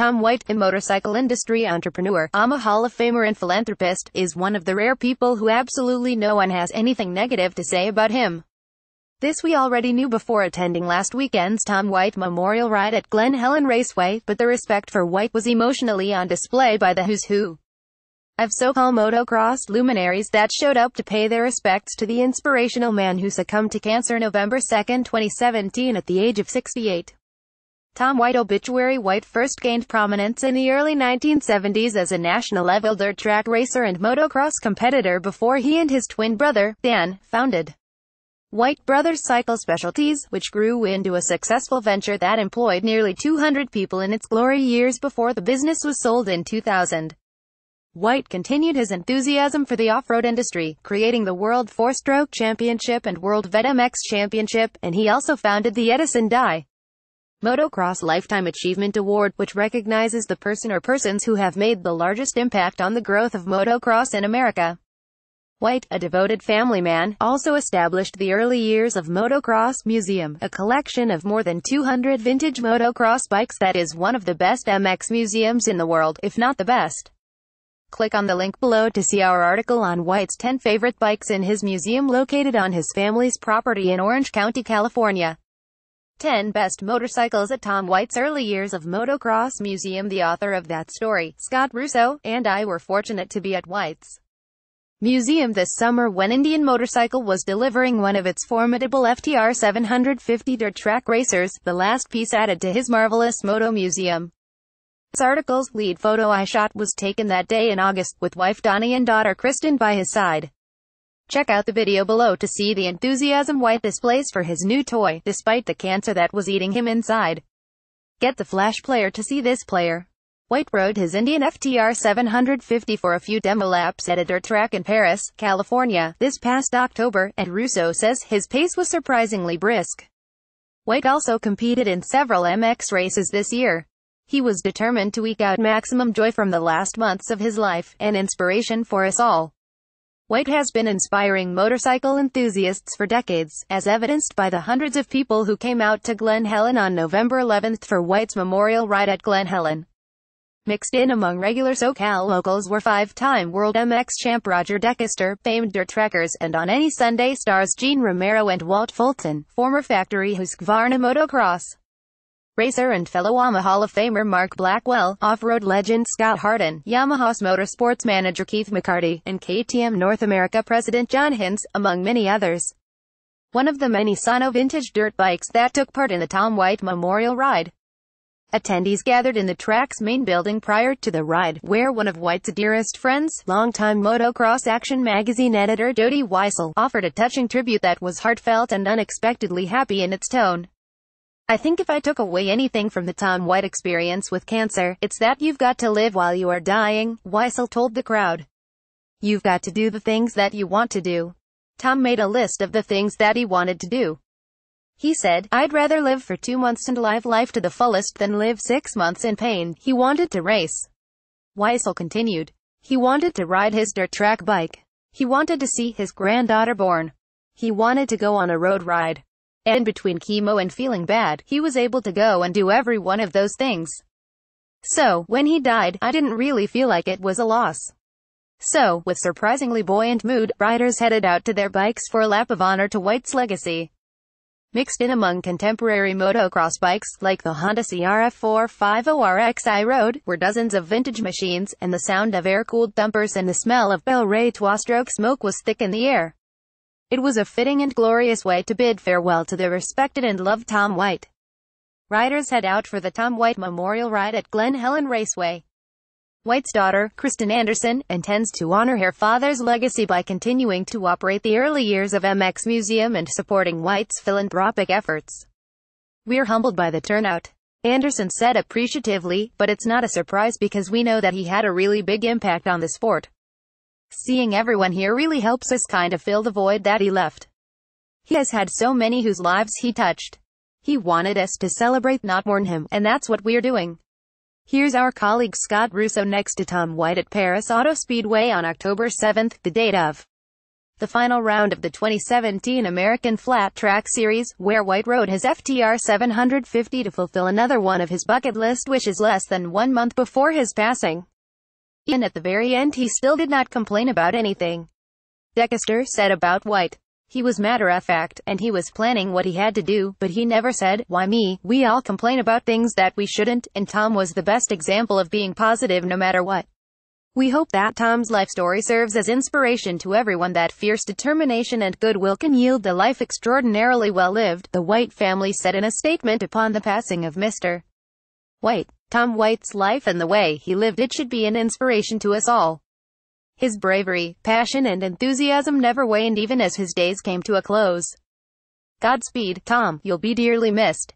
Tom White, a motorcycle industry entrepreneur, a Hall of Famer and philanthropist, is one of the rare people who absolutely no one has anything negative to say about him. This we already knew before attending last weekend's Tom White Memorial Ride at Glen Helen Raceway, but the respect for White was emotionally on display by the who's who of so-called motocross luminaries that showed up to pay their respects to the inspirational man who succumbed to cancer November 2, 2017 at the age of 68. Tom White obituary. White first gained prominence in the early 1970s as a national-level dirt track racer and motocross competitor before he and his twin brother, Dan, founded White Brothers Cycle Specialties, which grew into a successful venture that employed nearly 200 people in its glory years before the business was sold in 2000. White continued his enthusiasm for the off-road industry, creating the World Four-Stroke Championship and World Vet MX Championship, and he also founded the Edison Dye Motocross Lifetime Achievement Award, which recognizes the person or persons who have made the largest impact on the growth of motocross in America. White, a devoted family man, also established the Early Years of Motocross Museum, a collection of more than 200 vintage motocross bikes that is one of the best MX museums in the world, if not the best. Click on the link below to see our article on White's 10 favorite bikes in his museum located on his family's property in Orange County, California. 10 Best Motorcycles at Tom White's Early Years of Motocross Museum. The author of that story, Scott Russo, and I were fortunate to be at White's museum this summer when Indian Motorcycle was delivering one of its formidable FTR 750 dirt track racers, the last piece added to his marvelous moto museum. This article's lead photo I shot was taken that day in August, with wife Donnie and daughter Kristen by his side. Check out the video below to see the enthusiasm White displays for his new toy, despite the cancer that was eating him inside. Get the flash player to see this player. White rode his Indian FTR 750 for a few demo laps at a dirt track in Paris, California, this past October, and Russo says his pace was surprisingly brisk. White also competed in several MX races this year. He was determined to eke out maximum joy from the last months of his life, an inspiration for us all. White has been inspiring motorcycle enthusiasts for decades, as evidenced by the hundreds of people who came out to Glen Helen on November 11 for White's Memorial Ride at Glen Helen. Mixed in among regular SoCal locals were five-time World MX champ Roger Deckester, famed dirt trackers, and on any Sunday stars Gene Romero and Walt Fulton, former factory Husqvarna motocross racer and fellow Yamaha Hall of Famer Mark Blackwell, off-road legend Scott Harden, Yamaha's motorsports manager Keith McCarty, and KTM North America president John Hinz, among many others. One of the many Sano vintage dirt bikes that took part in the Tom White Memorial Ride. Attendees gathered in the track's main building prior to the ride, where one of White's dearest friends, longtime Motocross Action magazine editor Jody Weissel, offered a touching tribute that was heartfelt and unexpectedly happy in its tone. I think if I took away anything from the Tom White experience with cancer, it's that you've got to live while you are dying, Weissel told the crowd. You've got to do the things that you want to do. Tom made a list of the things that he wanted to do. He said, I'd rather live for 2 months and live life to the fullest than live 6 months in pain. He wanted to race. Weissel continued. He wanted to ride his dirt track bike. He wanted to see his granddaughter born. He wanted to go on a road ride. And between chemo and feeling bad, he was able to go and do every one of those things. So, when he died, I didn't really feel like it was a loss. So, with surprisingly buoyant mood, riders headed out to their bikes for a lap of honor to White's legacy. Mixed in among contemporary motocross bikes, like the Honda CRF 450RX I rode, were dozens of vintage machines, and the sound of air-cooled thumpers and the smell of Bel Ray Trois-Stroke smoke was thick in the air. It was a fitting and glorious way to bid farewell to the respected and loved Tom White. Riders head out for the Tom White Memorial Ride at Glen Helen Raceway. White's daughter, Kristen Anderson, intends to honor her father's legacy by continuing to operate the Early Years of MX Museum and supporting White's philanthropic efforts. We're humbled by the turnout, Anderson said appreciatively, but it's not a surprise because we know that he had a really big impact on the sport. Seeing everyone here really helps us kind of fill the void that he left. He has had so many whose lives he touched. He wanted us to celebrate, not mourn him, and that's what we're doing. Here's our colleague Scott Russo next to Tom White at Paris Auto Speedway on October 7, the date of The final round of the 2017 American Flat Track Series, where White rode his FTR 750 to fulfill another one of his bucket list wishes less than 1 month before his passing. And at the very end he still did not complain about anything. Dexter said about White, "He was matter-of-fact, and he was planning what he had to do, but he never said, 'Why me?' We all complain about things that we shouldn't, and Tom was the best example of being positive no matter what." We hope that Tom's life story serves as inspiration to everyone that fierce determination and goodwill can yield a life extraordinarily well lived, the White family said in a statement upon the passing of Mr. White. Tom White's life and the way he lived it should be an inspiration to us all. His bravery, passion and enthusiasm never waned even as his days came to a close. Godspeed, Tom, you'll be dearly missed.